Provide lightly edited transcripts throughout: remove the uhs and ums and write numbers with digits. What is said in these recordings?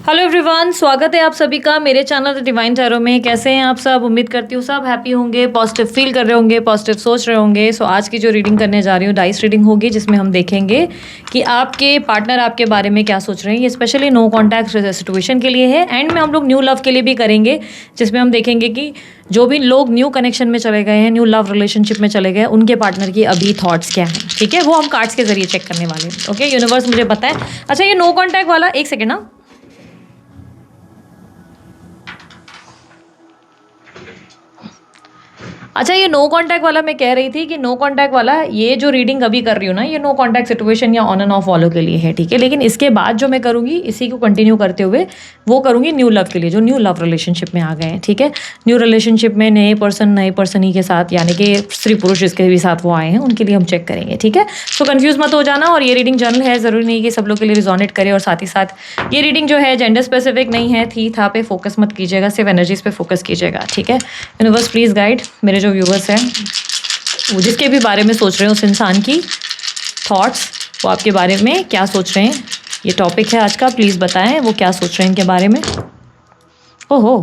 Hello everyone, स्वागत है आप सभी का मेरे चैनल द डिवाइन टैरो में। कैसे हैं आप सब? उम्मीद करती हूँ सब हैप्पी होंगे, पॉजिटिव फील कर रहे होंगे, पॉजिटिव सोच रहे होंगे। सो आज की जो रीडिंग करने जा रही हूँ डाइस रीडिंग होगी, जिसमें हम देखेंगे कि आपके पार्टनर आपके बारे में क्या सोच रहे हैं। ये स्पेशली नो कॉन्टैक्ट सिचुएशन के लिए है। एंड में हम लोग न्यू लव के लिए भी करेंगे, जिसमें हम देखेंगे कि जो भी लोग न्यू कनेक्शन में चले गए हैं, न्यू लव रिलेशनशिप में चले गए, उनके पार्टनर की अभी थॉट्स क्या हैं। ठीक है, वो हम कार्ड्स के जरिए चेक करने वाले हैं। ओके, यूनिवर्स मुझे पता है। अच्छा, ये नो कॉन्टैक्ट वाला, एक सेकेंड ना। अच्छा, ये नो कांटेक्ट वाला मैं कह रही थी कि नो कांटेक्ट वाला, ये जो रीडिंग अभी कर रही हूँ ना, ये नो कांटेक्ट सिचुएशन या ऑन एंड ऑफ वालों के लिए है। ठीक है, लेकिन इसके बाद जो मैं करूँगी, इसी को कंटिन्यू करते हुए वो करूँगी न्यू लव के लिए, जो न्यू लव रिलेशनशिप में आ गए हैं। ठीक है, न्यू रिलेशनशिप में नए पर्सन ही के साथ, यानी कि स्त्री पुरुष जिसके भी साथ वो आए हैं, उनके लिए हम चेक करेंगे। ठीक है, तो कन्फ्यूज मत हो जाना। और ये रीडिंग जनरल है, ज़रूरी नहीं कि सब लोग के लिए रिजोनेट करे। और साथ ही साथ ये रीडिंग जो है जेंडर स्पेसिफिक नहीं है, थी था पे फोकस मत कीजिएगा, सिर्फ एनर्जीज पे फोकस कीजिएगा। ठीक है, यूनिवर्स प्लीज़ गाइड मेरे जो व्यूवर्स हैं, वो जिसके भी बारे में सोच रहे हैं, उस इंसान की थॉट्स, वो आपके बारे में क्या सोच रहे हैं। ये टॉपिक है आज का, प्लीज़ बताएं वो क्या सोच रहे हैं इनके बारे में। ओहो,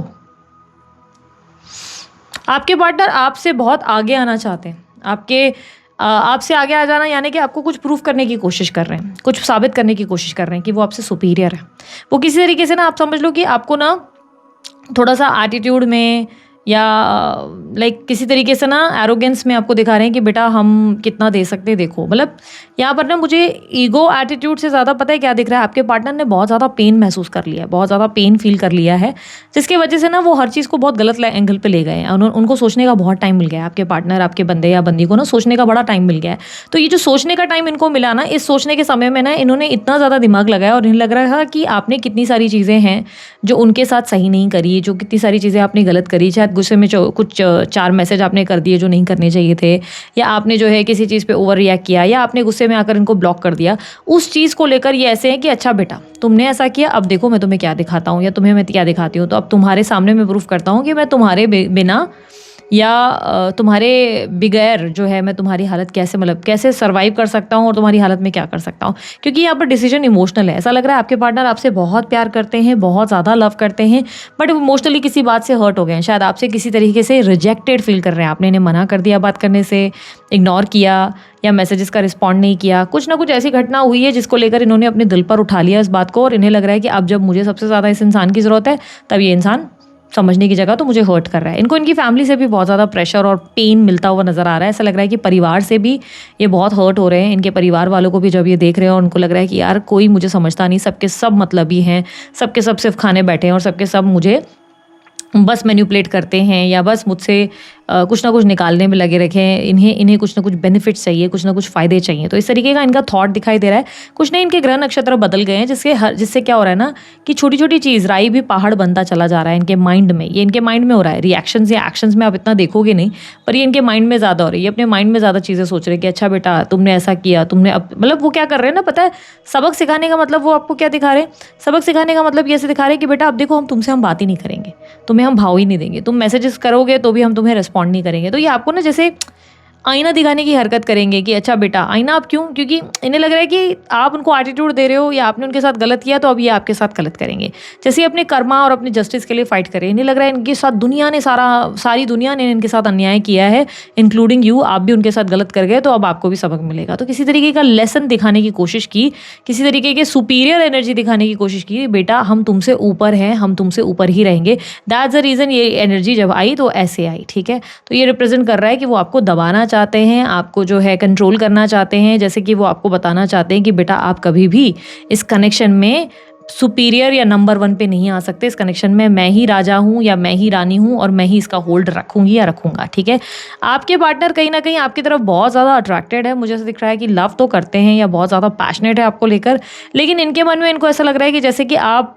आपके पार्टनर आपसे बहुत आगे आना चाहते हैं। आपसे आगे आ जाना यानी कि आपको कुछ प्रूफ करने की कोशिश कर रहे हैं, कुछ साबित करने की कोशिश कर रहे हैं कि वो आपसे सुपीरियर है। वो किसी तरीके से ना, आप समझ लो कि आपको ना थोड़ा सा एटीट्यूड में या लाइक किसी तरीके से ना एरोगेंस में आपको दिखा रहे हैं कि बेटा हम कितना दे सकते हैं, देखो। मतलब यहाँ पर ना मुझे ईगो एटीट्यूड से ज़्यादा पता है क्या दिख रहा है, आपके पार्टनर ने बहुत ज़्यादा पेन महसूस कर लिया है, बहुत ज़्यादा पेन फील कर लिया है, जिसकी वजह से ना वो हर चीज़ को बहुत गलत एंगल पे ले गए हैं। उनको सोचने का बहुत टाइम मिल गया है। आपके पार्टनर, आपके बंदे या बंदी को ना सोचने का बड़ा टाइम मिल गया है। तो ये जो सोचने का टाइम इनको मिला ना, इस सोचने के समय में ना इन्होंने इतना ज़्यादा दिमाग लगाया और इन्हें लग रहा था कि आपने कितनी सारी चीज़ें हैं जो उनके साथ सही नहीं करी, जो कितनी सारी चीज़ें आपने गलत करी। शायद गुस्से में कुछ 4 मैसेज आपने कर दिए जो नहीं करने चाहिए थे, या आपने जो है किसी चीज़ पे ओवर रिएक्ट किया, या आपने गुस्से में आकर इनको ब्लॉक कर दिया। उस चीज़ को लेकर ये ऐसे हैं कि अच्छा बेटा तुमने ऐसा किया, अब देखो मैं तुम्हें क्या दिखाता हूँ, या तुम्हें मैं क्या दिखाती हूँ। तो अब तुम्हारे सामने मैं प्रूफ करता हूँ कि मैं तुम्हारे बिना या तुम्हारे बगैर जो है मैं तुम्हारी हालत कैसे सर्वाइव कर सकता हूँ और तुम्हारी हालत में क्या कर सकता हूँ। क्योंकि यहाँ पर डिसीजन इमोशनल है। ऐसा लग रहा है आपके पार्टनर आपसे बहुत प्यार करते हैं, बहुत ज़्यादा लव करते हैं, बट इमोशनली किसी बात से हर्ट हो गए हैं। शायद आपसे किसी तरीके से रिजेक्टेड फील कर रहे हैं। आपने इन्हें मना कर दिया बात करने से, इग्नोर किया, या मैसेजेस का रिस्पॉन्ड नहीं किया। कुछ ना कुछ ऐसी घटना हुई है जिसको लेकर इन्होंने अपने दिल पर उठा लिया इस बात को, और इन्हें लग रहा है कि अब जब मुझे सबसे ज़्यादा इस इंसान की ज़रूरत है, तब ये इंसान समझने की जगह तो मुझे हर्ट कर रहा है। इनको इनकी फैमिली से भी बहुत ज़्यादा प्रेशर और पेन मिलता हुआ नज़र आ रहा है। ऐसा लग रहा है कि परिवार से भी ये बहुत हर्ट हो रहे हैं। इनके परिवार वालों को भी जब ये देख रहे हैं और उनको लग रहा है कि यार कोई मुझे समझता नहीं, सबके सब मतलबी हैं, सबके सब सिर्फ खाने बैठे हैं, और सबके सब मुझे बस मैनिपुलेट करते हैं, या बस मुझसे कुछ ना कुछ निकालने में लगे रखे हैं। इन्हें कुछ ना कुछ बेनिफिट्स चाहिए, कुछ ना कुछ फ़ायदे चाहिए। तो इस तरीके का इनका थॉट दिखाई दे रहा है। कुछ नहीं, इनके ग्रह नक्षत्र बदल गए हैं, जिससे क्या हो रहा है ना कि छोटी छोटी चीज़ राई भी पहाड़ बनता चला जा रहा है इनके माइंड में। ये इनके माइंड में हो रहा है। रिएक्शंस या एक्शंस में आप इतना देखोगे नहीं, पर ये इनके माइंड में ज़्यादा हो रही है। ये अपने माइंड में ज़्यादा चीज़ें सोच रहे हैं कि अच्छा बेटा तुमने ऐसा किया, तुमने अब मतलब वो क्या कर रहे हैं ना, पता है सबक सिखाने का मतलब वो आपको क्या दिखा रहे हैं? सबक सिखाने का मतलब ये ऐसे दिखा रहे हैं कि बेटा अब देखो, हम बात ही नहीं करेंगे, तुम्हें हम भाव ही नहीं देंगे, तुम मैसेजेस करोगे तो भी हम तुम्हें रिस्पॉन्ड नहीं करेंगे। तो ये आपको ना जैसे आईना दिखाने की हरकत करेंगे कि अच्छा बेटा आईना। आप क्यों? क्योंकि इन्हें लग रहा है कि आप उनको एटीट्यूड दे रहे हो, या आपने उनके साथ गलत किया तो अब ये आपके साथ गलत करेंगे। जैसे अपने कर्मा और अपने जस्टिस के लिए फाइट करें। इन्हें लग रहा है इनके साथ सारी दुनिया ने इनके साथ अन्याय किया है, इंक्लूडिंग यू। आप भी उनके साथ गलत कर गए, तो अब आपको भी सबक मिलेगा। तो किसी तरीके का लेसन दिखाने की कोशिश की, किसी तरीके के सुपीरियर एनर्जी दिखाने की कोशिश की। बेटा हम तुमसे ऊपर हैं, हम तुमसे ऊपर ही रहेंगे। दैट्स द रीज़न ये एनर्जी जब आई तो ऐसे आई। ठीक है, तो ये रिप्रेजेंट कर रहा है कि वो आपको दबाना चाहते हैं, आपको जो है कंट्रोल करना चाहते हैं। जैसे कि वो आपको बताना चाहते हैं कि बेटा आप कभी भी इस कनेक्शन में सुपीरियर या नंबर 1 पे नहीं आ सकते। इस कनेक्शन में मैं ही राजा हूँ या मैं ही रानी हूँ, और मैं ही इसका होल्ड रखूँगी या रखूँगा। ठीक है, आपके पार्टनर कहीं ना कहीं आपकी तरफ बहुत ज़्यादा अट्रैक्टेड है। मुझे ऐसा दिख रहा है कि लव तो करते हैं या बहुत ज़्यादा पैशनेट है आपको लेकर, लेकिन इनके मन में इनको ऐसा लग रहा है कि जैसे कि आप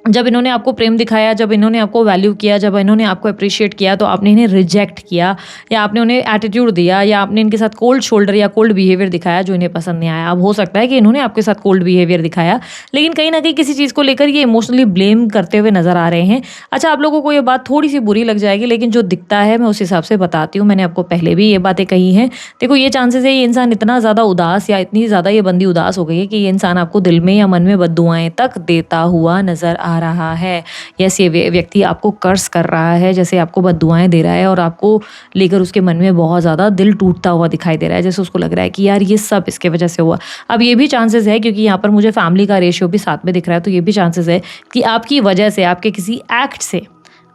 जब इन्होंने आपको प्रेम दिखाया, जब इन्होंने आपको वैल्यू किया, जब इन्होंने आपको अप्रिशिएट किया, तो आपने इन्हें रिजेक्ट किया या आपने उन्हें एटीट्यूड दिया या आपने इनके साथ कोल्ड शोल्डर या कोल्ड बिहेवियर दिखाया जो इन्हें पसंद नहीं आया। अब हो सकता है कि इन्होंने आपके साथ कोल्ड बिहेवियर दिखाया, लेकिन कहीं न कहीं किसी चीज़ को लेकर ये इमोशनली ब्लेम करते हुए नज़र आ रहे हैं। अच्छा, आप लोगों को ये बात थोड़ी-सी बुरी लग जाएगी, लेकिन जो दिखता है मैं उस हिसाब से बताती हूँ। मैंने आपको पहले भी ये बातें कही हैं। देखो, ये चांसेस है ये इंसान इतना ज़्यादा उदास या इतनी ज़्यादा ये बंदी उदास हो गई है कि ये इंसान आपको दिल में या मन में बद्दुआएँ तक देता हुआ नज़र आ रहा है। यस, ये व्यक्ति आपको कर्स कर रहा है, जैसे आपको बद्दुआएँ दे रहा है और आपको लेकर उसके मन में बहुत ज़्यादा दिल टूटता हुआ दिखाई दे रहा है। जैसे उसको लग रहा है कि यार ये सब इसके वजह से हुआ। अब ये भी चांसेस है, क्योंकि यहाँ पर मुझे फैमिली का रेशियो भी साथ में दिख रहा है, तो ये भी चांसेस है कि आपकी वजह से, आपके किसी एक्ट से,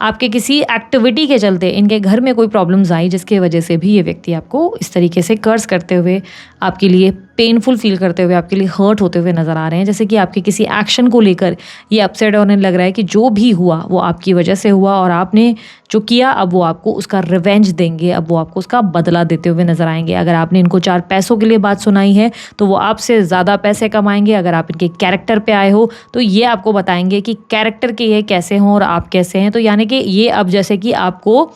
आपके किसी एक्टिविटी के चलते इनके घर में कोई प्रॉब्लम्स आई, जिसकी वजह से भी ये व्यक्ति आपको इस तरीके से कर्स करते हुए, आपके लिए पेनफुल फील करते हुए, आपके लिए हर्ट होते हुए नज़र आ रहे हैं। जैसे कि आपके किसी एक्शन को लेकर ये अपसेट होने लग रहा है कि जो भी हुआ वो आपकी वजह से हुआ और आपने जो किया अब वो आपको उसका रिवेंज देंगे, अब वो आपको उसका बदला देते हुए नज़र आएंगे। अगर आपने इनको 4 पैसों के लिए बात सुनाई है तो वो आपसे ज़्यादा पैसे कमाएंगे। अगर आप इनके कैरेक्टर पे आए हो तो ये आपको बताएंगे कि कैरेक्टर के ये कैसे हों और आप कैसे हैं। तो यानी कि ये अब जैसे कि आपको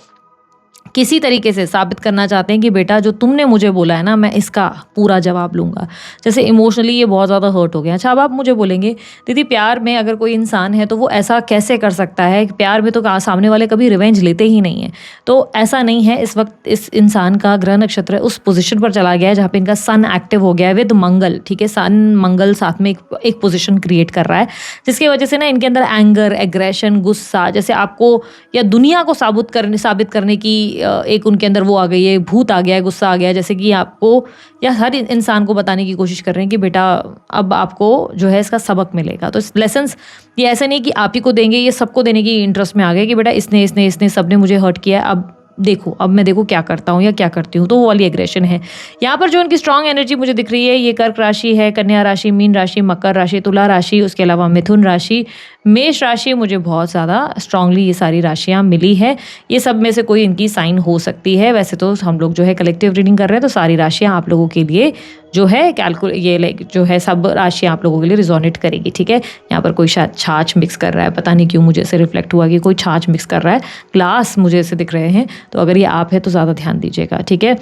किसी तरीके से साबित करना चाहते हैं कि बेटा जो तुमने मुझे बोला है ना, मैं इसका पूरा जवाब लूँगा। जैसे इमोशनली ये बहुत ज़्यादा हर्ट हो गया। अच्छा, अब आप मुझे बोलेंगे दीदी, प्यार में अगर कोई इंसान है तो वो ऐसा कैसे कर सकता है? प्यार में तो सामने वाले कभी रिवेंज लेते ही नहीं है। तो ऐसा नहीं है। इस वक्त इस इंसान का ग्रह नक्षत्र उस पोजीशन पर चला गया है जहाँ पे इनका सन एक्टिव हो गया है विद मंगल। ठीक है, सन मंगल साथ में एक पोजीशन क्रिएट कर रहा है, जिसकी वजह से ना इनके अंदर एंगर, एग्रेशन, गुस्सा, जैसे आपको या दुनिया को साबित करने की एक उनके अंदर वो आ गई है, भूत आ गया है, गुस्सा आ गया है। जैसे कि आपको या हर इंसान को बताने की कोशिश कर रहे हैं कि बेटा अब आपको जो है इसका सबक मिलेगा। तो लेसन्स ये ऐसे नहीं कि आप ही को देंगे, ये सबको देने की इंटरेस्ट में आ गए कि बेटा इसने सबने मुझे हर्ट किया, अब देखो, अब मैं देखो क्या करता हूँ या क्या करती हूँ। तो वो वाली एग्रेशन है। यहाँ पर जो उनकी स्ट्रांग एनर्जी मुझे दिख रही है, ये कर्क राशि है, कन्या राशि, मीन राशि, मकर राशि, तुला राशि, उसके अलावा मिथुन राशि, मेष राशि। मुझे बहुत ज़्यादा स्ट्रांगली ये सारी राशियाँ मिली है। ये सब में से कोई इनकी साइन हो सकती है। वैसे तो हम लोग जो है कलेक्टिव रीडिंग कर रहे हैं, तो सारी राशियाँ आप लोगों के लिए जो है जो है सब राशियाँ आप लोगों के लिए रिजोनेट करेगी। ठीक है, यहाँ पर कोई शायद छाछ मिक्स कर रहा है, पता नहीं क्यों मुझे ऐसे रिफ्लेक्ट हुआ कि कोई छाछ मिक्स कर रहा है। ग्लास मुझे ऐसे दिख रहे हैं, तो अगर ये आप है तो ज़्यादा ध्यान दीजिएगा। ठीक है।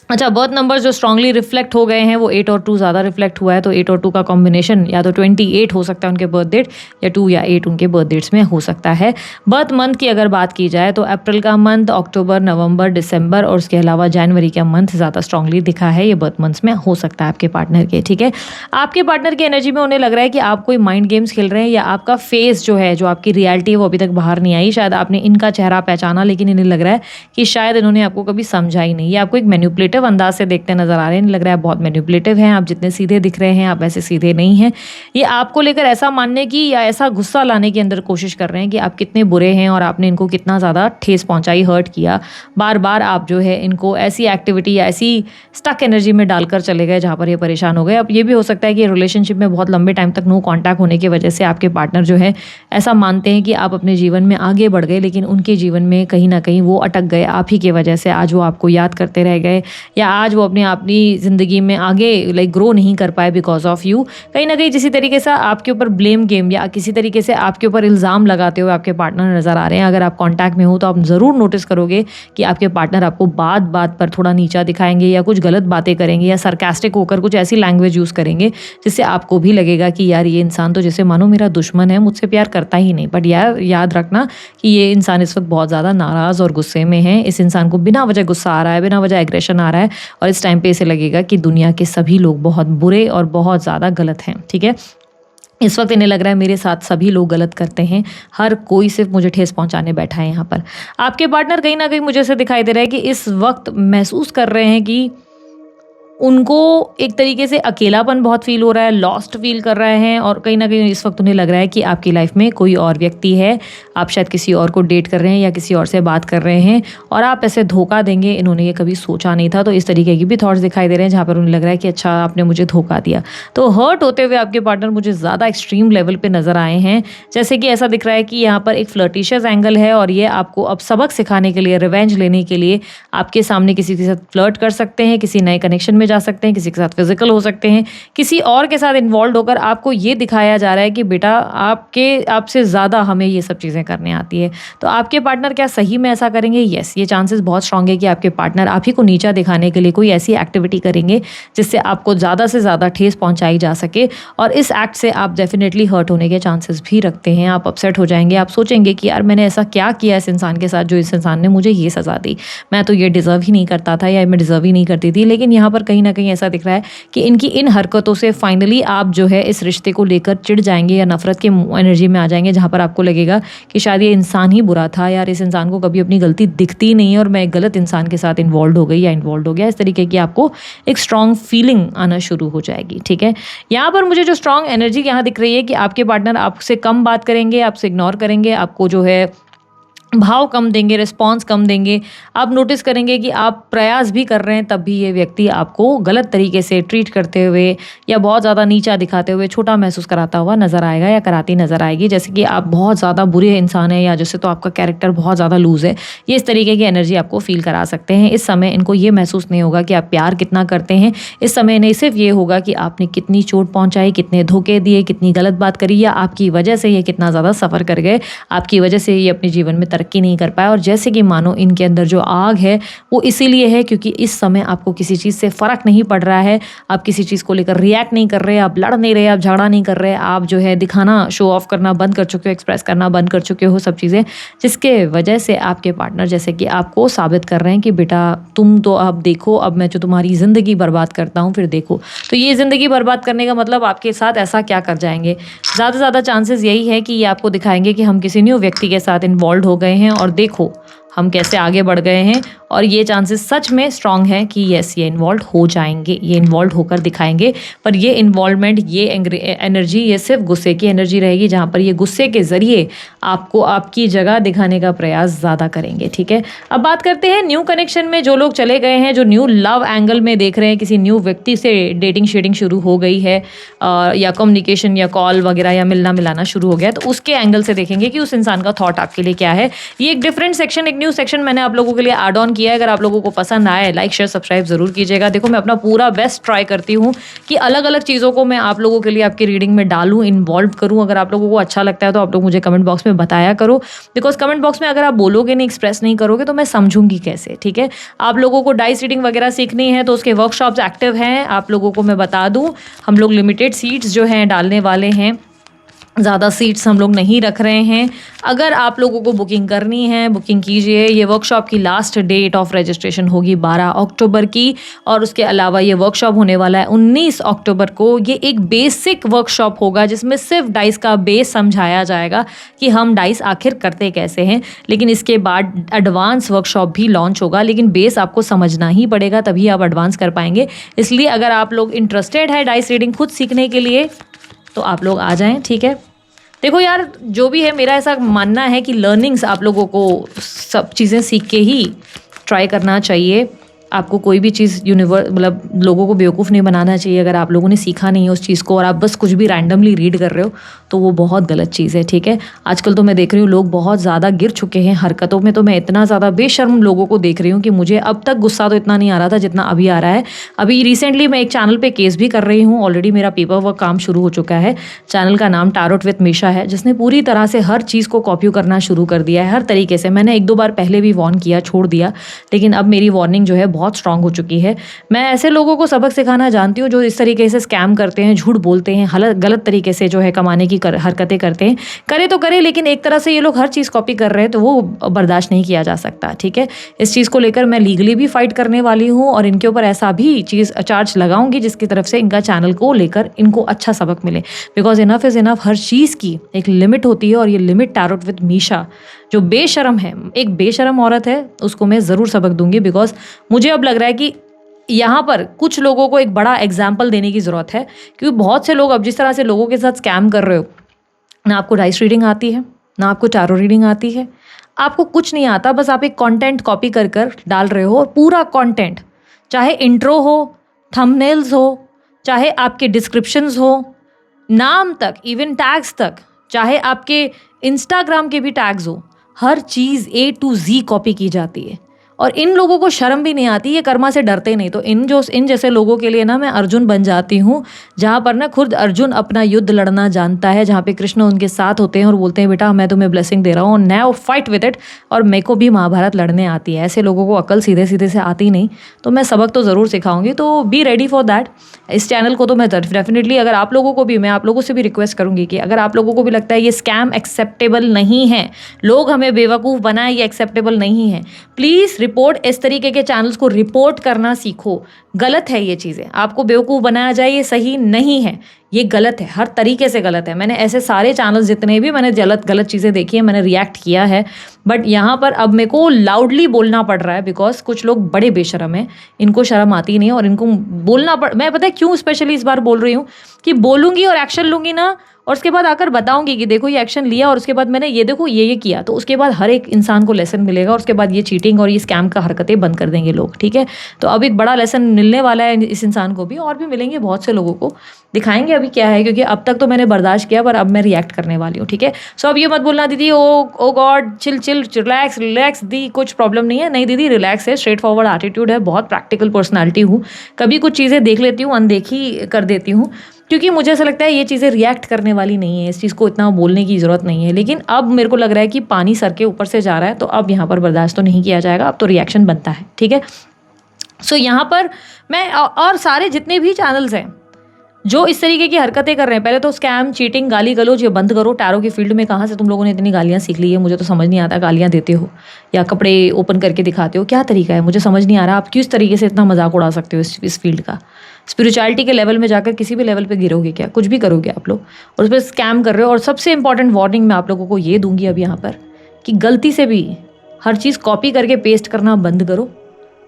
अच्छा, बर्थ नंबर जो स्ट्रांगली रिफ्लेक्ट हो गए हैं वो 8 और 2 ज़्यादा रिफ्लेक्ट हुआ है। तो 8 और 2 का कॉम्बिनेशन या तो 28 हो सकता है उनके बर्थ डेट, या 2 या 8 उनके बर्थ डेट्स में हो सकता है। बर्थ मंथ की अगर बात की जाए तो अप्रैल का मंथ, अक्टूबर, नवंबर, दिसंबर और उसके अलावा जनवरी का मंथ ज़्यादा स्ट्रांगली दिखा है। ये बर्थ मंथ्स में हो सकता है आपके पार्टनर के। ठीक है, आपके पार्टनर की एनर्जी में उन्हें लग रहा है कि आप कोई माइंड गेम्स खेल रहे हैं, या आपका फेस जो है, जो आपकी रियलिटी है वो अभी तक बाहर नहीं आई। शायद आपने इनका चेहरा पहचाना, लेकिन इन्हें लग रहा है कि शायद इन्होंने आपको कभी समझा ही नहीं। ये आपको एक मैनिपुलेटिव अंदाज से देखते नजर आ रहे हैं। लग रहा है बहुत मैनिपुलेटिव हैं आप। जितने सीधे दिख रहे हैं आप वैसे सीधे नहीं हैं। ये आपको लेकर ऐसा मानने की या ऐसा गुस्सा लाने के अंदर कोशिश कर रहे हैं कि आप कितने बुरे हैं और आपने इनको कितना ज़्यादा ठेस पहुंचाई, हर्ट किया। बार बार आप जो है इनको ऐसी एक्टिविटी या ऐसी स्टक एनर्जी में डालकर चले गए जहाँ पर ये परेशान हो गए। अब ये भी हो सकता है कि रिलेशनशिप में बहुत लंबे टाइम तक नो कॉन्टैक्ट होने की वजह से आपके पार्टनर जो है ऐसा मानते हैं कि आप अपने जीवन में आगे बढ़ गए, लेकिन उनके जीवन में कहीं ना कहीं वो अटक गए आप ही की वजह से। आज वो आपको याद करते रह गए, या आज वो अपनी ज़िंदगी में आगे ग्रो नहीं कर पाए बिकॉज ऑफ यू। कहीं ना कहीं जिसी तरीके से आपके ऊपर ब्लेम गेम या किसी तरीके से आपके ऊपर इल्ज़ाम लगाते हुए आपके पार्टनर नज़र आ रहे हैं। अगर आप कांटेक्ट में हो तो आप ज़रूर नोटिस करोगे कि आपके पार्टनर आपको बात बात पर थोड़ा नीचा दिखाएंगे, या कुछ गलत बातें करेंगे, या सरकास्टिक होकर कुछ ऐसी लैंग्वेज यूज़ करेंगे जिससे आपको भी लगेगा कि यार ये इंसान तो जैसे मानो मेरा दुश्मन है, मुझसे प्यार करता ही नहीं। बट यार याद रखना कि ये इंसान इस वक्त बहुत ज़्यादा नाराज़ और गुस्से में है। इस इंसान को बिना वजह गुस्सा आ रहा है, बिना वजह एग्रेशन आ रहा है, और इस टाइम पे इसे लगेगा कि दुनिया के सभी लोग बहुत बुरे और बहुत ज़्यादा गलत हैं। ठीक है, इस वक्त इन्हें लग रहा है मेरे साथ सभी लोग गलत करते हैं, हर कोई सिर्फ मुझे ठेस पहुंचाने बैठा है यहाँ पर। आपके पार्टनर कहीं ना कहीं मुझे ऐसे दिखाई दे रहा है कि इस वक्त महसूस कर रहे हैं कि उनको एक तरीके से अकेलापन बहुत फील हो रहा है, लॉस्ट फील कर रहे हैं, और कहीं ना कहीं इस वक्त उन्हें लग रहा है कि आपकी लाइफ में कोई और व्यक्ति है, आप शायद किसी और को डेट कर रहे हैं या किसी और से बात कर रहे हैं, और आप ऐसे धोखा देंगे इन्होंने ये कभी सोचा नहीं था। तो इस तरीके की भी थॉट्स दिखाई दे रहे हैं जहाँ पर उन्हें लग रहा है कि अच्छा आपने मुझे धोखा दिया। तो हर्ट होते हुए आपके पार्टनर मुझे ज़्यादा एक्सट्रीम लेवल पर नज़र आए हैं। जैसे कि ऐसा दिख रहा है कि यहाँ पर एक फ्लर्टिशियस एंगल है, और ये आपको अब सबक सिखाने के लिए, रिवेंज लेने के लिए आपके सामने किसी के साथ फ्लर्ट कर सकते हैं, किसी नए कनेक्शन में जा सकते हैं, किसी के साथ फिजिकल हो सकते हैं, किसी और के साथ इन्वॉल्व होकर आपको ये दिखाया जा रहा है कि बेटा आपसे ज़्यादा हमें ये सब चीज़ें करने आती है। तो आपके पार्टनर क्या सही में ऐसा करेंगे? येस, ये चांसेस बहुत स्ट्रांग है कि आपके पार्टनर आप ही को नीचा दिखाने के लिए कोई ऐसी एक्टिविटी करेंगे जिससे आपको ज़्यादा से ज़्यादा ठेस पहुँचाई जा सके, और इस एक्ट से आप डेफिनेटली हर्ट होने के चांसेस भी रखते हैं। आप अपसेट हो जाएंगे, आप सोचेंगे कि यार मैंने ऐसा क्या किया इस इंसान के साथ जो इस इंसान ने मुझे ये सज़ा दी, मैं तो ये डिज़र्व ही नहीं करता था या मैं डिज़र्व ही नहीं करती थी। लेकिन यहाँ पर कहीं ना कहीं ऐसा दिख रहा है कि इनकी इन हरकतों से फाइनली आप जो है इस रिश्ते को लेकर चिढ़ जाएंगे या नफरत के एनर्जी में आ जाएंगे, जहाँ पर आपको लगेगा कि शायद ये इंसान ही बुरा था, यार इस इंसान को कभी अपनी गलती दिखती नहीं है और मैं एक गलत इंसान के साथ इन्वॉल्व हो गई या इन्वॉल्व हो गया। इस तरीके की आपको एक स्ट्रॉन्ग फीलिंग आना शुरू हो जाएगी। ठीक है, यहाँ पर मुझे जो स्ट्रॉन्ग एनर्जी यहाँ दिख रही है कि आपके पार्टनर आपसे कम बात करेंगे, आपसे इग्नोर करेंगे, आपको जो है भाव कम देंगे, रिस्पॉन्स कम देंगे। आप नोटिस करेंगे कि आप प्रयास भी कर रहे हैं तब भी ये व्यक्ति आपको गलत तरीके से ट्रीट करते हुए या बहुत ज़्यादा नीचा दिखाते हुए, छोटा महसूस कराता हुआ नज़र आएगा या कराती नज़र आएगी, जैसे कि आप बहुत ज़्यादा बुरे इंसान हैं या जैसे तो आपका कैरेक्टर बहुत ज़्यादा लूज़ है। ये इस तरीके की एनर्जी आपको फील करा सकते हैं। इस समय इनको ये महसूस नहीं होगा कि आप प्यार कितना करते हैं। इस समय इन्हें सिर्फ ये होगा कि आपने कितनी चोट पहुँचाई, कितने धोखे दिए, कितनी गलत बात करी, या आपकी वजह से ये कितना ज़्यादा सफ़र कर गए, आपकी वजह से ये अपने जीवन में तरक्की नहीं कर पाए। और जैसे कि मानो इनके अंदर जो आग है वो इसीलिए है क्योंकि इस समय आपको किसी चीज़ से फ़र्क नहीं पड़ रहा है, आप किसी चीज़ को लेकर रिएक्ट नहीं कर रहे, आप लड़ नहीं रहे, आप झगड़ा नहीं कर रहे, आप जो है दिखाना, शो ऑफ करना बंद कर चुके हो, एक्सप्रेस करना बंद कर चुके हो, सब चीज़ें, जिसके वजह से आपके पार्टनर जैसे कि आपको साबित कर रहे हैं कि बेटा तुम तो अब देखो, अब मैं जो तुम्हारी ज़िंदगी बर्बाद करता हूँ फिर देखो। तो ये ज़िंदगी बर्बाद करने का मतलब आपके साथ ऐसा क्या कर जाएंगे? ज़्यादा से ज़्यादा चांसेस यही है कि ये आपको दिखाएंगे कि हम किसी न्यू व्यक्ति के साथ इन्वॉल्व हो गए हैं और देखो हम कैसे आगे बढ़ गए हैं। और ये चांसेस सच में स्ट्रांग है कि यस ये इन्वॉल्व हो जाएंगे, ये इन्वॉल्व होकर दिखाएंगे। पर ये इन्वॉल्वमेंट, ये एनर्जी, ये सिर्फ गुस्से की एनर्जी रहेगी, जहाँ पर ये गुस्से के ज़रिए आपको आपकी जगह दिखाने का प्रयास ज़्यादा करेंगे। ठीक है, अब बात करते हैं न्यू कनेक्शन में जो लोग चले गए हैं, जो न्यू लव एंगल में देख रहे हैं, किसी न्यू व्यक्ति से डेटिंग शेडिंग शुरू हो गई है या कम्युनिकेशन या कॉल वगैरह या मिलना मिलाना शुरू हो गया, तो उसके एंगल से देखेंगे कि उस इंसान का थॉट आपके लिए क्या है। ये एक डिफरेंट सेक्शन, एक न्यू सेक्शन मैंने आप लोगों के लिए ऐड ऑन किया है। अगर आप लोगों को पसंद आए, लाइक शेयर सब्सक्राइब जरूर कीजिएगा। देखो मैं अपना पूरा बेस्ट ट्राई करती हूँ कि अलग अलग चीज़ों को मैं आप लोगों के लिए आपकी रीडिंग में डालूँ, इन्वॉल्व करूँ। अगर आप लोगों को अच्छा लगता है तो आप लोग मुझे कमेंट बॉक्स में बताया करो, बिकॉज कमेंट बॉक्स में अगर आप बोलोगे नहीं, एक्सप्रेस नहीं करोगे तो मैं समझूंगी कैसे। ठीक है, आप लोगों को डाइस रीडिंग वगैरह सीखनी है तो उसके वर्कशॉप्स एक्टिव हैं। आप लोगों को मैं बता दूँ, हम लोग लिमिटेड सीट्स जो हैं डालने वाले हैं, ज़्यादा सीट्स हम लोग नहीं रख रहे हैं। अगर आप लोगों को बुकिंग करनी है, बुकिंग कीजिए। ये वर्कशॉप की लास्ट डेट ऑफ रजिस्ट्रेशन होगी 12 अक्टूबर की, और उसके अलावा ये वर्कशॉप होने वाला है 19 अक्टूबर को। ये एक बेसिक वर्कशॉप होगा जिसमें सिर्फ डाइस का बेस समझाया जाएगा कि हम डाइस आखिर करते कैसे हैं। लेकिन इसके बाद एडवांस वर्कशॉप भी लॉन्च होगा, लेकिन बेस आपको समझना ही पड़ेगा, तभी आप एडवांस कर पाएंगे। इसलिए अगर आप लोग इंटरेस्टेड है डाइस रीडिंग खुद सीखने के लिए तो आप लोग आ जाएं। ठीक है, देखो यार जो भी है, मेरा ऐसा मानना है कि लर्निंग्स आप लोगों को सब चीज़ें सीख के ही ट्राई करना चाहिए। आपको कोई भी चीज़ मतलब लोगों को बेवकूफ़ नहीं बनाना चाहिए। अगर आप लोगों ने सीखा नहीं है उस चीज़ को और आप बस कुछ भी रैंडमली रीड कर रहे हो तो वो बहुत गलत चीज़ है। ठीक है, आजकल तो मैं देख रही हूँ लोग बहुत ज़्यादा गिर चुके हैं हरकतों में। तो मैं इतना ज़्यादा बेशर्म लोगों को देख रही हूँ कि मुझे अब तक गुस्सा तो इतना नहीं आ रहा था जितना अभी आ रहा है। अभी रिसेंटली मैं एक चैनल पर केस भी कर रही हूँ, ऑलरेडी मेरा पेपर वर्क काम शुरू हो चुका है। चैनल का नाम टैरोट विद मीशा है, जिसने पूरी तरह से हर चीज़ को कॉपी करना शुरू कर दिया है हर तरीके से। मैंने 1-2 बार पहले भी वार्न किया, छोड़ दिया, लेकिन अब मेरी वार्निंग जो है बहुत स्ट्रांग हो चुकी है। मैं ऐसे लोगों को सबक सिखाना जानती हूँ जो इस तरीके से स्कैम करते हैं, झूठ बोलते हैं, गलत तरीके से जो है कमाने की हरकतें करते हैं। करे तो करे, लेकिन एक तरह से ये लोग हर चीज़ कॉपी कर रहे हैं तो वो बर्दाश्त नहीं किया जा सकता। ठीक है, इस चीज़ को लेकर मैं लीगली भी फाइट करने वाली हूँ और इनके ऊपर ऐसा भी चीज़ चार्ज लगाऊंगी जिसकी तरफ से इनका चैनल को लेकर इनको अच्छा सबक मिले। बिकॉज इनफ इज़ इनफ, हर चीज़ की एक लिमिट होती है और ये लिमिट टैरोट विद मीशा जो बेशरम है, एक बेशरम औरत है, उसको मैं ज़रूर सबक दूंगी। बिकॉज मुझे अब लग रहा है कि यहाँ पर कुछ लोगों को एक बड़ा एग्जाम्पल देने की ज़रूरत है, क्योंकि बहुत से लोग अब जिस तरह से लोगों के साथ स्कैम कर रहे हो, ना आपको डाइस रीडिंग आती है, ना आपको टैरो रीडिंग आती है, आपको कुछ नहीं आता, बस आप एक कंटेंट कॉपी कर कर डाल रहे हो। और पूरा कंटेंट, चाहे इंट्रो हो, थंबनेल्स हो, चाहे आपके डिस्क्रिप्शंस हो, नाम तक, इवन टैग्स तक, चाहे आपके इंस्टाग्राम के भी टैग्स हो, हर चीज़ A to Z कॉपी की जाती है। और इन लोगों को शर्म भी नहीं आती, ये कर्मा से डरते नहीं। तो इन जैसे लोगों के लिए ना मैं अर्जुन बन जाती हूँ, जहाँ पर ना खुद अर्जुन अपना युद्ध लड़ना जानता है, जहाँ पे कृष्ण उनके साथ होते हैं और बोलते हैं बेटा मैं तुम्हें ब्लेसिंग दे रहा हूँ, नाउ फाइट विद इट। और मेरे को भी महाभारत लड़ने आती है। ऐसे लोगों को अकल सीधे सीधे से आती नहीं, तो मैं सबक तो ज़रूर सिखाऊंगी। तो बी रेडी फॉर दैट। इस चैनल को तो मैं डेफिनेटली, अगर आप लोगों को भी, मैं आप लोगों से भी रिक्वेस्ट करूंगी कि अगर आप लोगों को भी लगता है ये स्कैम एक्सेप्टेबल नहीं है, लोग हमें बेवकूफ़ बनाए, ये एक्सेप्टेबल नहीं है, प्लीज़ रिपोर्ट, इस तरीके के चैनल्स को रिपोर्ट करना सीखो। गलत है ये चीज़ें, आपको बेवकूफ़ बनाया जाए ये सही नहीं है, ये गलत है, हर तरीके से गलत है। मैंने ऐसे सारे चैनल्स जितने भी मैंने गलत चीज़ें देखी है, मैंने रिएक्ट किया है, बट यहाँ पर अब मेरे को लाउडली बोलना पड़ रहा है बिकॉज कुछ लोग बड़े बेशरम हैं, इनको शर्म आती नहीं है और इनको बोलना मैं पता है क्यों स्पेशली इस बार बोल रही हूँ कि बोलूँगी और एक्शन लूँगी ना, और उसके बाद आकर बताऊंगी कि देखो ये एक्शन लिया और उसके बाद मैंने ये देखो ये किया, तो उसके बाद हर एक इंसान को लेसन मिलेगा और उसके बाद ये चीटिंग और ये स्कैम का हरकतें बंद कर देंगे लोग, ठीक है। तो अब एक बड़ा लेसन मिलने वाला है इस इंसान को भी, और भी मिलेंगे बहुत से लोगों को, दिखाएंगे अभी क्या है, क्योंकि अब तक तो मैंने बर्दाश्त किया पर अब मैं रिएक्ट करने वाली हूँ, ठीक है। सो अब ये मत बोलना दीदी ओ गॉड चिल रिलैक्स दी, कुछ प्रॉब्लम नहीं है, नहीं दीदी रिलैक्स है, स्ट्रेट फॉरवर्ड एटीट्यूड है, बहुत प्रैक्टिकल पर्सनैलिटी हूँ, कभी कुछ चीज़ें देख लेती हूँ, अनदेखी कर देती हूँ, क्योंकि मुझे ऐसा लगता है ये चीज़ें रिएक्ट करने वाली नहीं है, इस चीज़ को इतना बोलने की ज़रूरत नहीं है। लेकिन अब मेरे को लग रहा है कि पानी सर के ऊपर से जा रहा है, तो अब यहाँ पर बर्दाश्त तो नहीं किया जाएगा, अब तो रिएक्शन बनता है, ठीक है। सो यहाँ पर मैं और सारे जितने भी चैनल्स हैं जो इस तरीके की हरकतें कर रहे हैं, पहले तो स्कैम, चीटिंग, गाली गलौज ये बंद करो। टैरो की फील्ड में कहाँ से तुम लोगों ने इतनी गालियाँ सीख ली है, मुझे तो समझ नहीं आता। गालियाँ देते हो या कपड़े ओपन करके दिखाते हो, क्या तरीका है, मुझे समझ नहीं आ रहा। आप किस तरीके से इतना मजाक उड़ा सकते हो इस फील्ड का। स्पिरिचुअलिटी के लेवल में जाकर किसी भी लेवल पे गिरोगे क्या, कुछ भी करोगे आप लोग, और उस पर स्कैम कर रहे हो। और सबसे इंपॉर्टेंट वार्निंग मैं आप लोगों को ये दूंगी अब यहाँ पर कि गलती से भी हर चीज़ कॉपी करके पेस्ट करना बंद करो।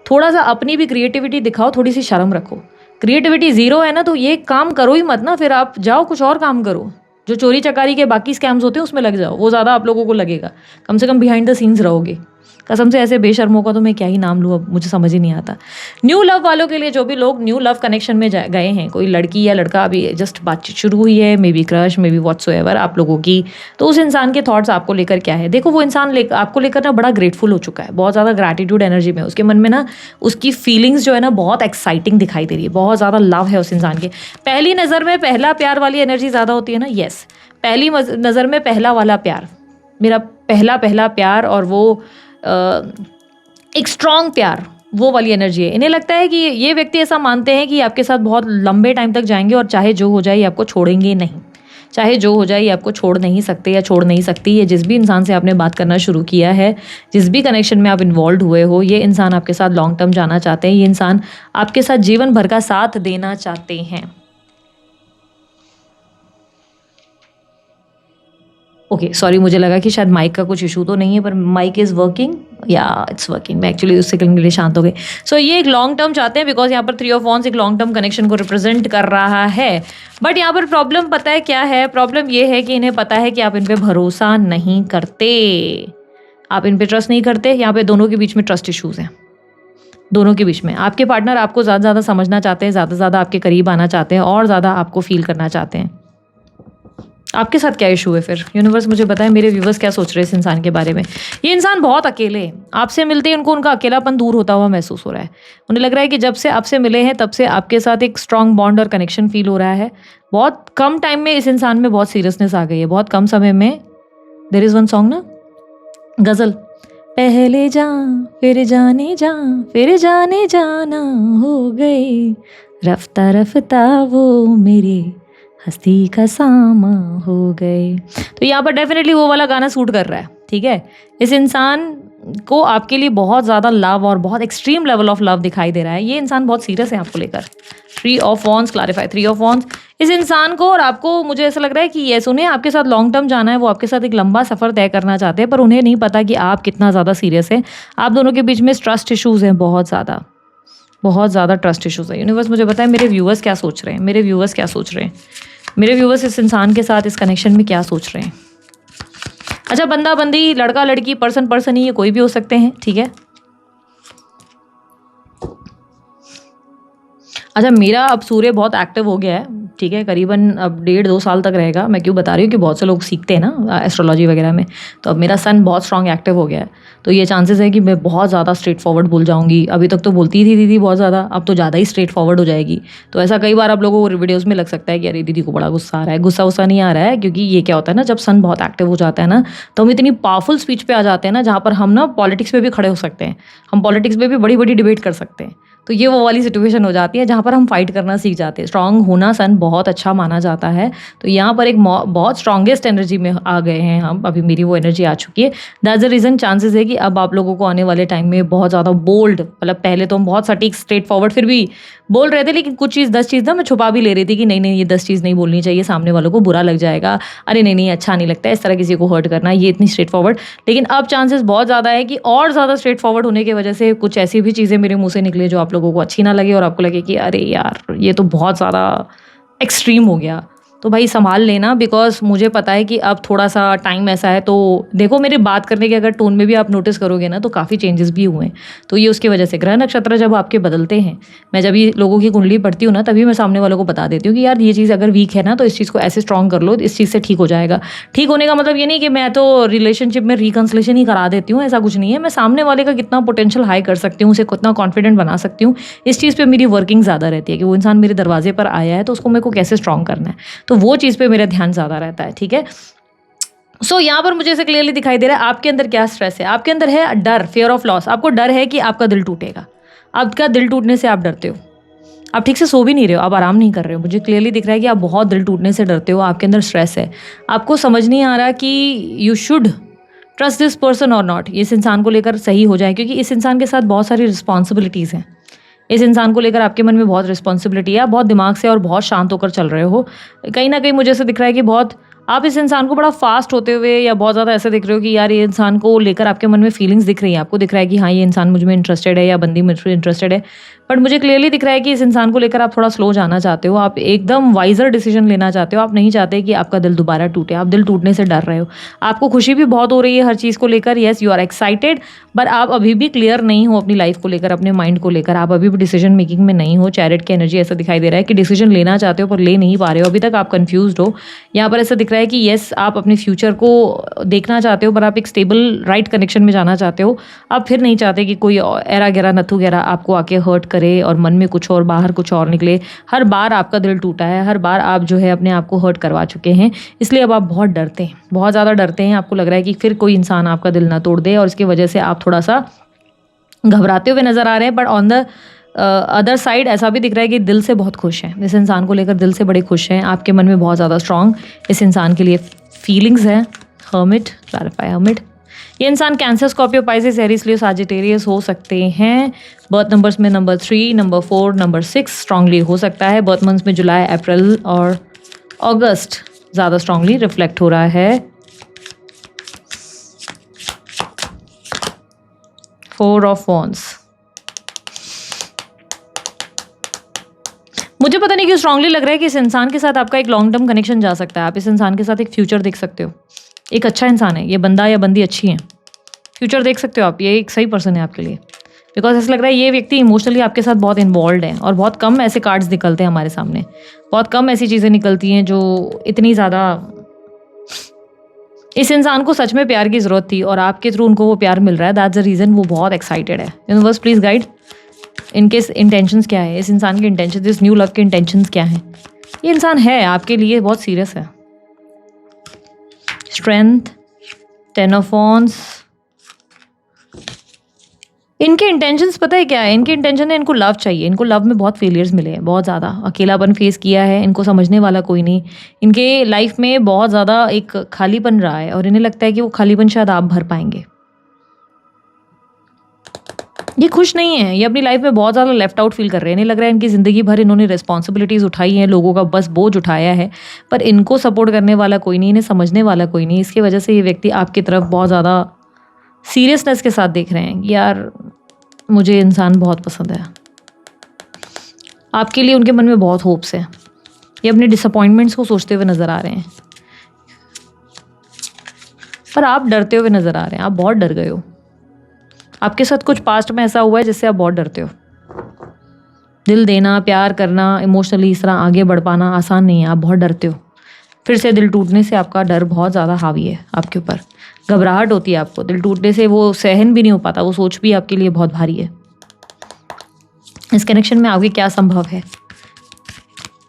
थोड़ा सा अपनी भी क्रिएटिविटी दिखाओ, थोड़ी सी शर्म रखो। क्रिएटिविटी ज़ीरो है ना, तो ये काम करो ही मत ना, फिर आप जाओ कुछ और काम करो। जो चोरी चकारी के बाकी स्कैम्स होते हैं उसमें लग जाओ, वो ज़्यादा आप लोगों को लगेगा। कम से कम बिहाइंड द सीन्स रहोगे। कसम से ऐसे बेशर्मों का तो मैं क्या ही नाम लूँ, अब मुझे समझ ही नहीं आता। न्यू लव वालों के लिए, जो भी लोग न्यू लव कनेक्शन में गए हैं, कोई लड़की या लड़का अभी जस्ट बातचीत शुरू हुई है, may be crush, may be whatsoever आप लोगों की, तो उस इंसान के थॉट्स आपको लेकर क्या है। देखो वो इंसान आपको लेकर ना बड़ा ग्रेटफुल हो चुका है, बहुत ज़्यादा ग्रैटिट्यूड एनर्जी में, उसके मन में ना उसकी फीलिंग्स जो है ना बहुत एक्साइटिंग दिखाई दे रही है, बहुत ज़्यादा लव है उस इंसान के। पहली नज़र में पहला प्यार वाली एनर्जी ज़्यादा होती है ना, येस, पहली नज़र में पहला वाला प्यार, मेरा पहला प्यार, और वो एक स्ट्रॉन्ग प्यार, वो वाली एनर्जी है। इन्हें लगता है कि ये व्यक्ति ऐसा मानते हैं कि आपके साथ बहुत लंबे टाइम तक जाएंगे और चाहे जो हो जाए ये आपको छोड़ेंगे नहीं, चाहे जो हो जाए ये आपको छोड़ नहीं सकते या छोड़ नहीं सकती। ये जिस भी इंसान से आपने बात करना शुरू किया है, जिस भी कनेक्शन में आप इन्वॉल्व हुए हो, ये इंसान आपके साथ लॉन्ग टर्म जाना चाहते हैं, ये इंसान आपके साथ जीवन भर का साथ देना चाहते हैं। ओके सॉरी, मुझे लगा कि शायद माइक का कुछ इशू तो नहीं है, पर माइक इज़ वर्किंग, या इट्स वर्किंग। मैं एक्चुअली उस सेकंड के लिए शांत हो गई। सो ये एक लॉन्ग टर्म चाहते हैं, बिकॉज यहाँ पर 3 ऑफ वॉन्ड्स एक लॉन्ग टर्म कनेक्शन को रिप्रेजेंट कर रहा है। बट यहाँ पर प्रॉब्लम पता है क्या है, प्रॉब्लम ये है कि इन्हें पता है कि आप इन पर भरोसा नहीं करते, आप इन पर ट्रस्ट नहीं करते। यहाँ पे दोनों के बीच में ट्रस्ट इशूज़ हैं, दोनों के बीच में। आपके पार्टनर आपको ज़्यादा समझना चाहते हैं, ज़्यादा आपके करीब आना चाहते हैं और ज़्यादा आपको फील करना चाहते हैं। आपके साथ क्या इशू है फिर, यूनिवर्स मुझे बताएं, मेरे व्यूवर्स क्या सोच रहे हैं इस इंसान के बारे में। ये इंसान बहुत अकेले हैं, आपसे मिलते ही उनका अकेलापन दूर होता हुआ महसूस हो रहा है। उन्हें लग रहा है कि जब से आपसे मिले हैं तब से आपके साथ एक स्ट्रॉन्ग बॉन्ड और कनेक्शन फील हो रहा है। बहुत कम टाइम में इस इंसान में बहुत सीरियसनेस आ गई है, बहुत कम समय में। देयर इज़ वन सॉन्ग ना, गज़ल, पहले जा फिर जाने जा फिर जाने जाना हो गए, रफ्ता रफ्ता वो मेरे हस्ती का सामा हो गए। तो यहाँ पर डेफिनेटली वो वाला गाना सूट कर रहा है, ठीक है। इस इंसान को आपके लिए बहुत ज़्यादा लव और बहुत एक्सट्रीम लेवल ऑफ लव दिखाई दे रहा है। ये इंसान बहुत सीरियस है आपको लेकर। 3 of wands clarify, 3 of wands इस इंसान को और आपको, मुझे ऐसा लग रहा है कि ये उन्हें आपके साथ लॉन्ग टर्म जाना है, वो आपके साथ एक लंबा सफ़र तय करना चाहते हैं, पर उन्हें नहीं पता कि आप कितना ज़्यादा सीरियस है। आप दोनों के बीच में ट्रस्ट इशूज़ हैं, बहुत ज़्यादा ट्रस्ट इशूज़ है। यूनिवर्स मुझे बताए मेरे व्यूअर्स क्या सोच रहे हैं, मेरे व्यूअर्स क्या सोच रहे हैं, मेरे व्यूअर्स इस इंसान के साथ इस कनेक्शन में क्या सोच रहे हैं। अच्छा, बंदा बंदी, लड़का लड़की, पर्सन ही, ये कोई भी हो सकते हैं, ठीक है। अच्छा, मेरा अब सूर्य बहुत एक्टिव हो गया है, ठीक है, करीबन अब 1.5-2 साल तक रहेगा। मैं क्यों बता रही हूँ कि बहुत से लोग सीखते हैं ना एस्ट्रोलॉजी वगैरह में। तो अब मेरा सन बहुत स्ट्रॉन्ग एक्टिव हो गया है, तो ये चांसेस है कि मैं बहुत ज़्यादा स्ट्रेट फॉरवर्ड बोल जाऊँगी। अभी तक तो बोलती ही थी दीदी बहुत ज़्यादा, अब तो ज़्यादा ही स्ट्रेट फॉरवर्ड हो जाएगी। तो ऐसा कई बार आप लोगों को वीडियोज़ में लग सकता है कि अरे दीदी को बड़ा गुस्सा आ रहा है। गुस्सा नहीं आ रहा है, क्योंकि ये क्या होता है ना, जब सन बहुत एक्टिव हो जाता है ना, तो हम इतनी पावरफुल स्पीच पे आ जाते हैं ना, जहाँ पर हम ना पॉलिटिक्स पे भी खड़े हो सकते हैं। हम पॉलिटिक्स में भी बड़ी बड़ी डिबेट कर सकते हैं। तो ये वो वाली सिचुएशन हो जाती है जहाँ पर हम फाइट करना सीख जाते हैं। स्ट्रांग होना सन बहुत अच्छा माना जाता है। तो यहाँ पर एक बहुत स्ट्रॉन्गेस्ट एनर्जी में आ गए हैं हम। अभी मेरी वो एनर्जी आ चुकी है। दैट्स द रीज़न चांसेस है कि अब आप लोगों को आने वाले टाइम में बहुत ज़्यादा बोल्ड, मतलब पहले तो हम बहुत सटीक स्ट्रेट फॉरवर्ड फिर भी बोल रहे थे, लेकिन कुछ चीज़ 10 चीज़ ना मैं छुपा भी ले रही थी कि नहीं ये 10 चीज़ नहीं बोलनी चाहिए, सामने वालों को बुरा लग जाएगा, अरे नहीं अच्छा नहीं लगता है इस तरह किसी को हर्ट करना, ये इतनी स्ट्रेट फॉरवर्ड। लेकिन अब चांसेस बहुत ज़्यादा है कि और ज़्यादा स्ट्रेट फॉरवर्ड होने की वजह से कुछ ऐसी भी चीज़ें मेरे मुंह से निकले जो आप लोगों को अच्छी ना लगे और आपको लगे कि अरे यार ये तो बहुत ज़्यादा एक्सट्रीम हो गया। तो भाई संभाल लेना, बिकॉज मुझे पता है कि अब थोड़ा सा टाइम ऐसा है। तो देखो मेरे बात करने के अगर टोन में भी आप नोटिस करोगे ना, तो काफ़ी चेंजेस भी हुए हैं। तो ये उसकी वजह से ग्रह नक्षत्र जब आपके बदलते हैं, मैं जब ये लोगों की कुंडली पढ़ती हूँ ना, तभी मैं सामने वालों को बता देती हूँ कि यार ये चीज़ अगर वीक है ना, तो इस चीज़ को ऐसे स्ट्रॉन्ग कर लो, इस चीज़ से ठीक हो जाएगा। ठीक होने का मतलब ये नहीं कि मैं तो रिलेशनशिप में रिकन्सिलेशन ही करा देती हूँ, ऐसा कुछ नहीं है। मैं सामने वाले का कितना पोटेंशियल हाई कर सकती हूँ, उसे कितना कॉन्फिडेंट बना सकती हूँ, इस चीज़ पर मेरी वर्किंग ज़्यादा रहती है कि वो इंसान मेरे दरवाजे पर आया है तो उसको मेरे को कैसे स्ट्रॉन्ग करना है। तो वो चीज़ पे मेरा ध्यान ज़्यादा रहता है, ठीक है। सो यहाँ पर मुझे ऐसे क्लियरली दिखाई दे रहा है आपके अंदर क्या स्ट्रेस है। आपके अंदर है डर, फियर ऑफ लॉस। आपको डर है कि आपका दिल टूटेगा। आपका दिल टूटने से आप डरते हो, आप ठीक से सो भी नहीं रहे हो, आप आराम नहीं कर रहे हो। मुझे क्लियरली दिख रहा है कि आप बहुत दिल टूटने से डरते हो, आपके अंदर स्ट्रेस है। आपको समझ नहीं आ रहा कि you should trust this person और नॉट, इस इंसान को लेकर सही हो जाए, क्योंकि इस इंसान के साथ बहुत सारी रिस्पॉन्सिबिलिटीज़ हैं। इस इंसान को लेकर आपके मन में बहुत रिस्पॉन्सिबिलिटी है। आप बहुत दिमाग से और बहुत शांत होकर चल रहे हो। कहीं ना कहीं मुझे ऐसा दिख रहा है कि बहुत आप इस इंसान को बड़ा फास्ट होते हुए, या बहुत ज़्यादा ऐसे दिख रहे हो कि यार ये इंसान को लेकर आपके मन में फीलिंग्स दिख रही हैं। आपको दिख रहा है कि हाँ ये इंसान मुझ में इंटरेस्टेड है या बंदी मुझ में इंटरेस्टेड है। बट मुझे क्लियरली दिख रहा है कि इस इंसान को लेकर आप थोड़ा स्लो जाना चाहते हो, आप एकदम वाइजर डिसीजन लेना चाहते हो। आप नहीं चाहते कि आपका दिल दोबारा टूटे, आप दिल टूटने से डर रहे हो। आपको खुशी भी बहुत हो रही है हर चीज़ को लेकर, yes you are excited, but आप अभी भी क्लियर नहीं हो अपनी लाइफ को लेकर, अपने माइंड को लेकर। आप अभी भी डिसीजन मेकिंग में नहीं हो। चैरिट की एनर्जी ऐसा दिखाई दे रहा है कि डिसीजन लेना चाहते हो पर ले नहीं पा रहे हो, अभी तक आप कंफ्यूज्ड हो। यहाँ पर ऐसा दिख रहा है कि येस आप अपने फ्यूचर को देखना चाहते हो, पर आप एक स्टेबल राइट कनेक्शन में जाना चाहते हो। आप फिर नहीं चाहते कि कोई एरा गहरा नथु गहरा आपको आके हर्ट करे और मन में कुछ और बाहर कुछ और निकले। हर बार आपका दिल टूटा है, हर बार आप जो है अपने आप को हर्ट करवा चुके हैं, इसलिए अब आप बहुत डरते हैं, बहुत ज़्यादा डरते हैं। आपको लग रहा है कि फिर कोई इंसान आपका दिल ना तोड़ दे, और इसकी वजह से आप थोड़ा सा घबराते हुए नज़र आ रहे हैं। But on the other side ऐसा भी दिख रहा है कि दिल से बहुत खुश हैं, इस इंसान को लेकर दिल से बड़े खुश हैं। आपके मन में बहुत ज़्यादा स्ट्रॉन्ग इस इंसान के लिए फीलिंग्स हैं। Hermit, clarify hermit. ये इंसान कैंसर, स्कॉर्पियो, पाइसेस, एरीज, लियो, सजिटेरियस हो सकते हैं। बर्थ नंबर्स में नंबर 3, नंबर 4, नंबर 6 स्ट्रांगली हो सकता है। बर्थ मंथ्स में जुलाई, अप्रैल और अगस्त ज़्यादा स्ट्रांगली रिफ्लेक्ट हो रहा है। 4 ऑफ वॉन्ड्स। मुझे पता नहीं क्यों स्ट्रांगली लग रहा है कि इस इंसान के साथ आपका एक लॉन्ग टर्म कनेक्शन जा सकता है। आप इस इंसान के साथ एक फ्यूचर देख सकते हो। एक अच्छा इंसान है ये, बंदा या बंदी अच्छी है, फ्यूचर देख सकते हो आप। ये एक सही पर्सन है आपके लिए, बिकॉज ऐसा लग रहा है ये व्यक्ति इमोशनली आपके साथ बहुत इन्वॉल्व है। और बहुत कम ऐसे कार्ड्स निकलते हैं हमारे सामने, बहुत कम ऐसी चीज़ें निकलती हैं जो इतनी ज़्यादा। इस इंसान को सच में प्यार की ज़रूरत थी और आपके थ्रू उनको वो प्यार मिल रहा है। दैट्स द रीज़न वो बहुत एक्साइटेड है। यूनिवर्स प्लीज़ गाइड इनके इंटेंशंस क्या है, इस इंसान के इंटेंशन, इस न्यू लव के इंटेंशंस क्या हैं। ये इंसान है आपके लिए बहुत सीरियस है। Strength, 10 of wands. इनके इंटेंशंस पता है क्या है? इनके इंटेंशन है इनको लव चाहिए। इनको लव में बहुत फेलियर्स मिले हैं, बहुत ज़्यादा अकेलापन फेस किया है, इनको समझने वाला कोई नहीं। इनके लाइफ में बहुत ज़्यादा एक खालीपन रहा है और इन्हें लगता है कि वो खालीपन शायद आप भर पाएंगे। ये खुश नहीं है, ये अपनी लाइफ में बहुत ज़्यादा लेफ्ट आउट फील कर रहे हैं। इन्हें लग रहा है इनकी ज़िंदगी भर इन्होंने रिस्पॉन्सिबिलिटीज़ उठाई हैं, लोगों का बस बोझ उठाया है, पर इनको सपोर्ट करने वाला कोई नहीं, इन्हें समझने वाला कोई नहीं। इसकी वजह से ये व्यक्ति आपकी तरफ बहुत ज़्यादा सीरियसनेस के साथ देख रहे हैं कि यार मुझे इंसान बहुत पसंद है। आपके लिए उनके मन में बहुत होप्स है। ये अपने डिसअपॉइंटमेंट्स को सोचते हुए नज़र आ रहे हैं, पर आप डरते हुए नज़र आ रहे हैं। आप बहुत डर गए हो। आपके साथ कुछ पास्ट में ऐसा हुआ है जिससे आप बहुत डरते हो। दिल देना, प्यार करना, इमोशनली इस तरह आगे बढ़ पाना आसान नहीं है। आप बहुत डरते हो। फिर से दिल टूटने से आपका डर बहुत ज़्यादा हावी है आपके ऊपर। घबराहट होती है आपको। दिल टूटने से वो सहन भी नहीं हो पाता, वो सोच भी आपके लिए बहुत भारी है। इस कनेक्शन में आगे क्या संभव है?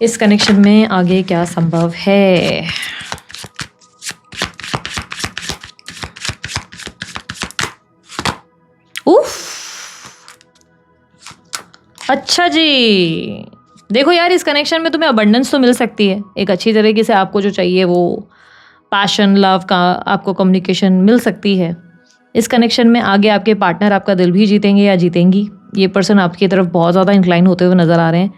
इस कनेक्शन में आगे क्या संभव है? उफ, अच्छा जी। देखो यार, इस कनेक्शन में तुम्हें अबंडेंस तो मिल सकती है। एक अच्छी तरीके से आपको जो चाहिए वो पैशन, लव का आपको कम्युनिकेशन मिल सकती है। इस कनेक्शन में आगे आपके पार्टनर आपका दिल भी जीतेंगे या जीतेंगी। ये पर्सन आपकी तरफ बहुत ज़्यादा इंक्लाइन होते हुए नज़र आ रहे हैं,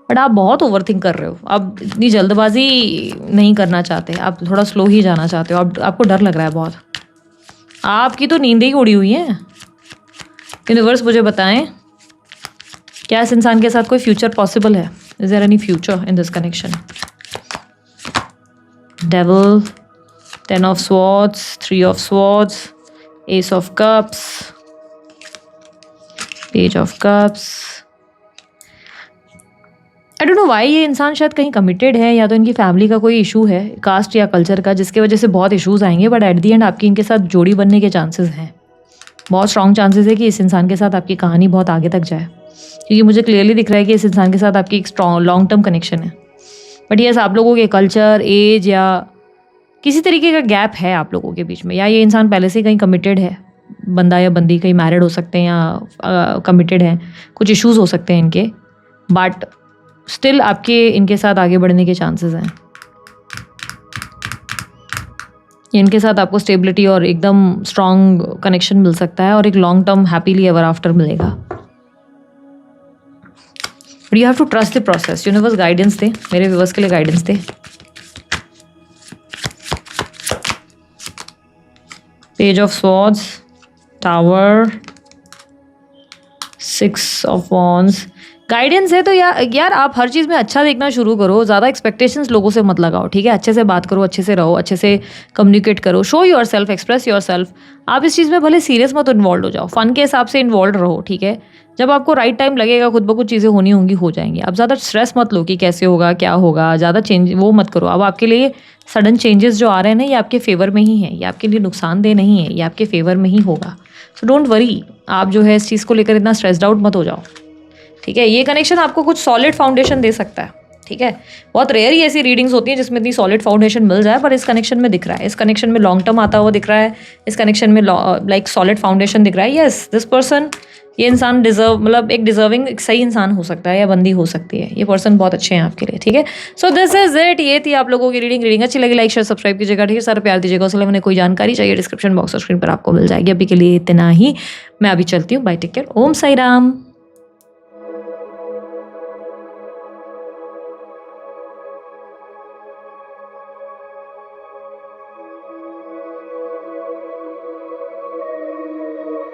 बट आप बहुत ओवरथिंक कर रहे हो। आप इतनी जल्दबाजी नहीं करना चाहते, आप थोड़ा स्लो ही जाना चाहते हो। आपको डर लग रहा है बहुत। आपकी तो नींद ही उड़ी हुई है। यूनिवर्स मुझे बताएं, क्या इस इंसान के साथ कोई फ्यूचर पॉसिबल है? Is there any future in this connection? Devil, 10 of swords, 3 of swords, ace of cups, page of cups. I don't know why ये इंसान शायद कहीं कमिटेड है, या तो इनकी फैमिली का कोई इशू है, कास्ट या कल्चर का, जिसकी वजह से बहुत इश्यूज आएंगे। बट एट दी एंड आपकी इनके साथ जोड़ी बनने के चांसेस हैं। बहुत स्ट्रॉन्ग चांसेस है कि इस इंसान के साथ आपकी कहानी बहुत आगे तक जाए, क्योंकि मुझे क्लियरली दिख रहा है कि इस इंसान के साथ आपकी एक स्ट्रॉन्ग लॉन्ग टर्म कनेक्शन है। बट यस, आप लोगों के कल्चर, एज या किसी तरीके का गैप है आप लोगों के बीच में, या ये इंसान पहले से कहीं कमिटेड है, बंदा या बंदी कहीं मैरिड हो सकते हैं या कमिटेड हैं। कुछ इश्यूज हो सकते हैं इनके, बट स्टिल आपके इनके साथ आगे बढ़ने के चांसेस हैं। इनके साथ आपको स्टेबिलिटी और एकदम स्ट्रॉन्ग कनेक्शन मिल सकता है, और एक long term happily ever after मिलेगा। But you have to trust the process. Universe guidance दे, मेरे व्यूअर्स के लिए गाइडेंस दे। Page of swords, tower, 6 of wands. Guidance है तो यार आप हर चीज़ में अच्छा देखना शुरू करो। ज़्यादा एक्सपेक्टेशंस लोगों से मत लगाओ, ठीक है? अच्छे से बात करो, अच्छे से रहो, अच्छे से कम्युनिकेट करो, show your self, express your self. आप इस चीज़ में भले सीरियस मत इन्वॉल्व हो जाओ, फन के हिसाब से इन्वॉल्व रहो, ठीक है? जब आपको राइट टाइम लगेगा, खुद ब खुद चीज़ें होनी होंगी, हो जाएंगी। आप ज़्यादा स्ट्रेस मत लो कि कैसे होगा, क्या होगा, ज़्यादा चेंज वो मत करो। अब आपके लिए सडन चेंजेस जो आ रहे हैं ना, ये आपके फेवर में ही है, ये आपके लिए नुकसानदेह नहीं है, ये आपके फेवर में ही होगा। So don't worry. आप जो है इस चीज़ को लेकर इतना स्ट्रेस्ड आउट मत हो जाओ, ठीक है? ये कनेक्शन आपको कुछ सॉलिड फाउंडेशन दे सकता है, ठीक है? बहुत रेयर ही ऐसी रीडिंग्स होती हैं जिसमें इतनी सॉलिड फाउंडेशन मिल जाए, पर इस कनेक्शन में दिख रहा है। इस कनेक्शन में लॉन्ग टर्म आता हुआ दिख रहा है। इस कनेक्शन में लाइक सॉलिड फाउंडेशन दिख रहा है। यस, दिस पर्सन, ये इंसान डिजर्व, मतलब एक डिजर्विंग, एक सही इंसान हो सकता है या बंदी हो सकती है। ये पर्सन बहुत अच्छे हैं आपके लिए, ठीक है? So this is it. ये थी आप लोगों की रीडिंग अच्छी लगी लाइक शेयर सब्सक्राइब कीजिएगा, ठीक है? सारा प्यार दीजिएगा। उसके लिए मैंने कोई जानकारी चाहिए, डिस्क्रिप्शन बॉक्स और स्क्रीन पर आपको मिल जाएगी। अभी के लिए इतना ही। मैं अभी चलती हूँ। Bye, take care. Om Sai Ram.